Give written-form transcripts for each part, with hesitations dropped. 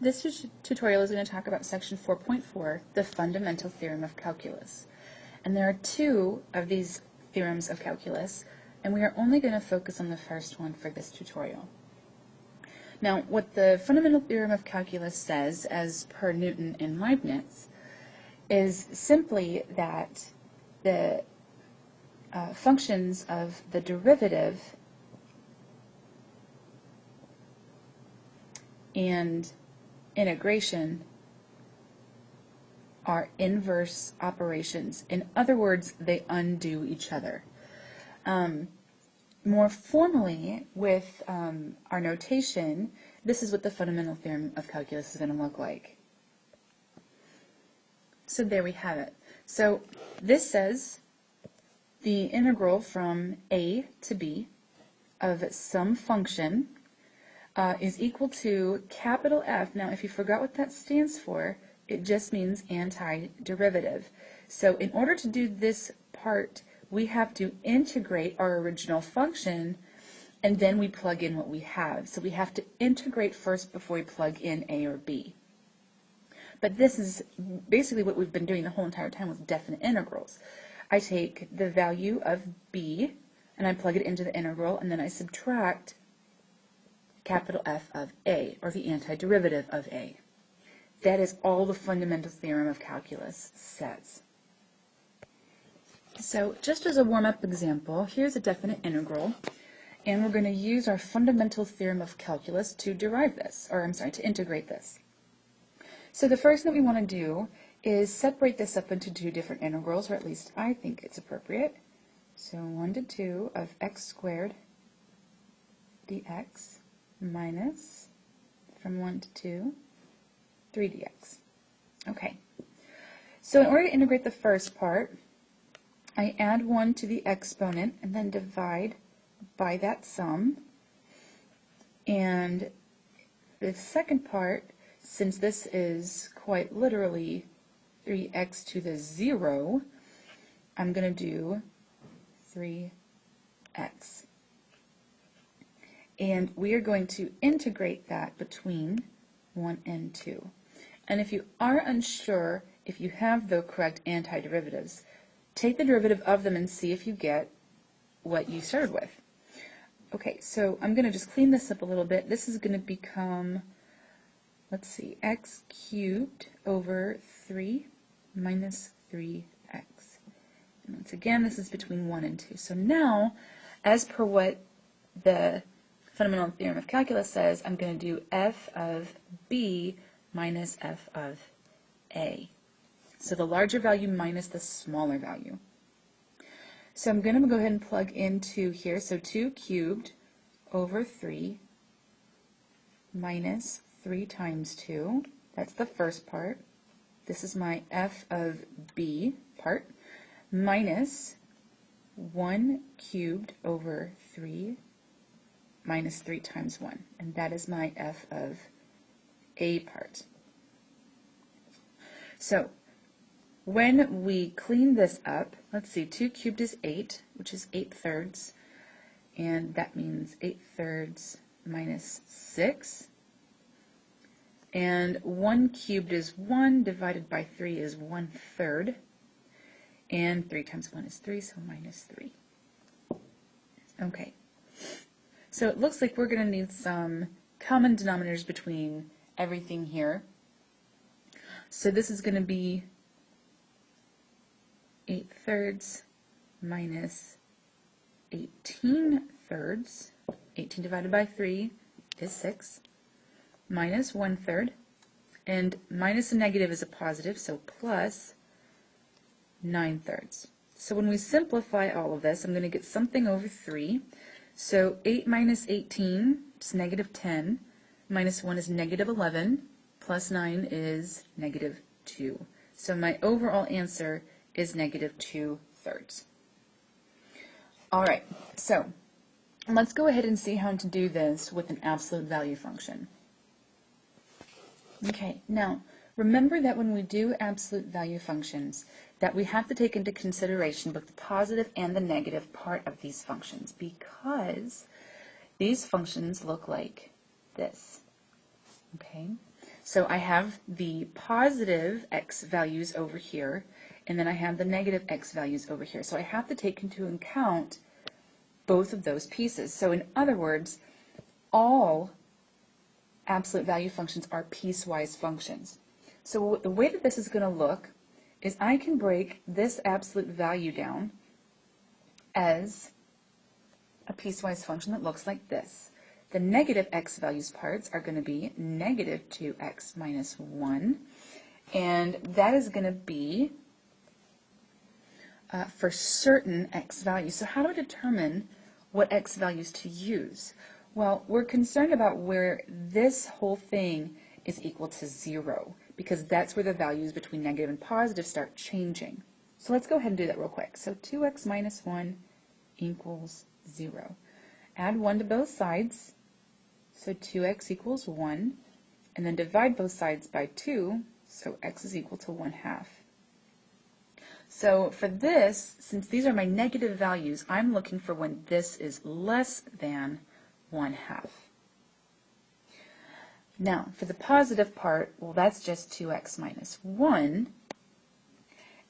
This tutorial is going to talk about section 4.4, the Fundamental Theorem of Calculus. And there are two of these theorems of calculus, and we are only going to focus on the first one for this tutorial. Now, what the Fundamental Theorem of Calculus says, as per Newton and Leibniz, is simply that the functions of the derivative and integration are inverse operations. In other words, they undo each other. More formally, with our notation, this is what the Fundamental Theorem of Calculus is going to look like. So there we have it. So this says the integral from a to b of some function is equal to capital F. Now, if you forgot what that stands for, it just means antiderivative. So in order to do this part, we have to integrate our original function, and then we plug in what we have. So we have to integrate first before we plug in a or b. But this is basically what we've been doing the whole entire time with definite integrals. I take the value of b, and I plug it into the integral, and then I subtract capital F of a, or the antiderivative of a. That is all the Fundamental Theorem of Calculus says. So just as a warm-up example, here's a definite integral, and we're going to use our Fundamental Theorem of Calculus to derive this, or I'm sorry, to integrate this. So the first thing that we want to do is separate this up into two different integrals, or at least I think it's appropriate. So 1 to 2 of x squared dx minus, from 1 to 2, 3 dx. Okay, so in order to integrate the first part, I add 1 to the exponent and then divide by that sum. And the second part, since this is quite literally 3x to the 0, I'm going to do 3x. And we are going to integrate that between 1 and 2. And if you are unsure if you have the correct antiderivatives, take the derivative of them and see if you get what you started with. Okay, so I'm going to just clean this up a little bit. This is going to become, let's see, x cubed over 3 minus 3x. And once again, this is between 1 and 2. So now, as per what the Fundamental Theorem of Calculus says, I'm going to do f of b minus f of a. So the larger value minus the smaller value. So I'm going to go ahead and plug into here. So 2 cubed over 3 minus 3 times 2. That's the first part. This is my f of b part. Minus 1 cubed over 3 minus 3 times 1. And that is my f of a part. So when we clean this up, let's see, 2 cubed is 8, which is 8/3, and that means 8/3 minus 6. And 1 cubed is 1, divided by 3 is 1/3, and 3 times 1 is 3, so minus 3. Okay, so it looks like we're going to need some common denominators between everything here. So this is going to be 8/3 minus 18/3. 18 divided by 3 is 6. Minus 1/3. And minus a negative is a positive, so plus 9/3. So when we simplify all of this, I'm going to get something over 3. So 8 minus 18 is negative 10. Minus 1 is negative 11. Plus 9 is negative 2. So my overall answer is negative 2/3. All right, so let's go ahead and see how to do this with an absolute value function. Okay, now remember that when we do absolute value functions, that we have to take into consideration both the positive and the negative part of these functions, because these functions look like this. Okay, So I have the positive x values over here, and then I have the negative x values over here. So I have to take into account both of those pieces. So in other words, all absolute value functions are piecewise functions. So the way that this is going to look is I can break this absolute value down as a piecewise function that looks like this. The negative x values parts are going to be negative 2x minus 1, and that is going to be for certain x values. So how do I determine what x values to use? Well, we're concerned about where this whole thing is equal to 0, because that's where the values between negative and positive start changing. So let's go ahead and do that real quick. So 2x minus 1 equals 0. Add 1 to both sides, so 2x equals 1, and then divide both sides by 2, so x is equal to 1/2. So for this, since these are my negative values, I'm looking for when this is less than 1/2. Now, for the positive part, well, that's just 2x minus 1,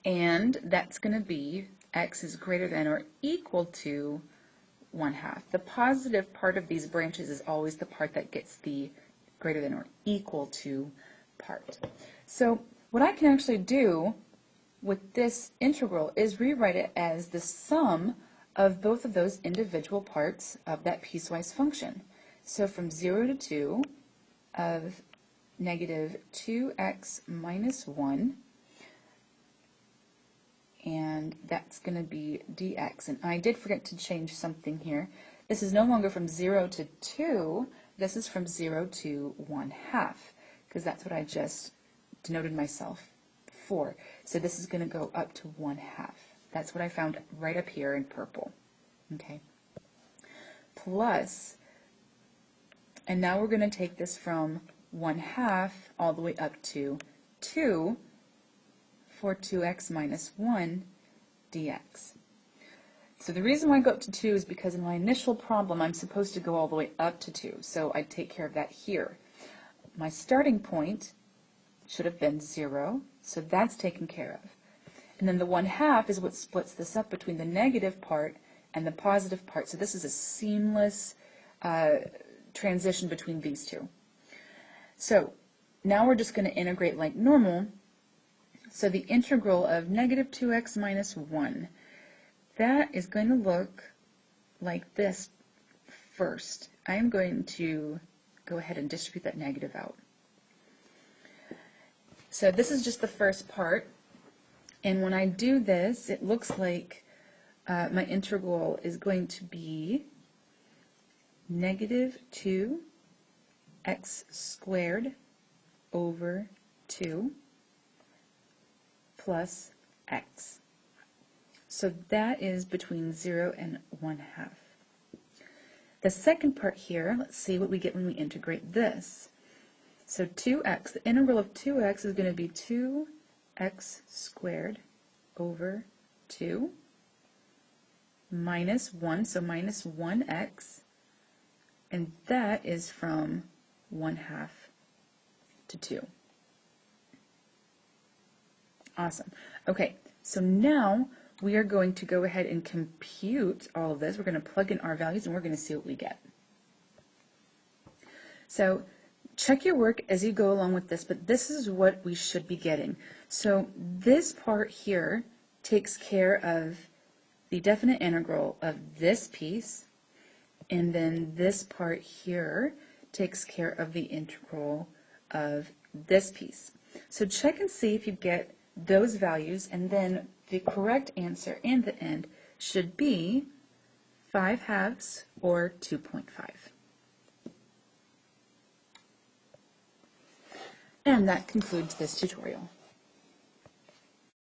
and that's going to be x is greater than or equal to 1/2. The positive part of these branches is always the part that gets the greater than or equal to part. So what I can actually do with this integral is rewrite it as the sum of both of those individual parts of that piecewise function. So from 0 to 2 of negative 2x minus 1, and that's going to be dx. And I did forget to change something here. This is no longer from 0 to 2, this is from 0 to 1/2, because that's what I just denoted myself for. So this is going to go up to 1/2. That's what I found right up here in purple. Okay. Plus, and now we're going to take this from 1/2 all the way up to 2 for 2x minus 1 dx. So the reason why I go up to 2 is because in my initial problem I'm supposed to go all the way up to 2, so I take care of that here. My starting point should have been 0, so that's taken care of. And then the 1/2 is what splits this up between the negative part and the positive part, so this is a seamless transition between these two. So now we're just going to integrate like normal. So the integral of negative 2x minus 1, that is going to look like this first. I'm going to go ahead and distribute that negative out. So this is just the first part, and when I do this, it looks like my integral is going to be negative 2x squared over 2 plus x. So that is between 0 and 1/2. The second part here, let's see what we get when we integrate this. So 2x, the integral of 2x is going to be 2x squared over 2 minus 1, so minus 1x, and that is from 1/2 to 2. Awesome. Okay, so now we are going to go ahead and compute all of this. We're going to plug in our values and we're going to see what we get. So check your work as you go along with this, but this is what we should be getting. So this part here takes care of the definite integral of this piece, and then this part here takes care of the integral of this piece. So check and see if you get those values, and then the correct answer in the end should be 5/2 or 2.5. And that concludes this tutorial.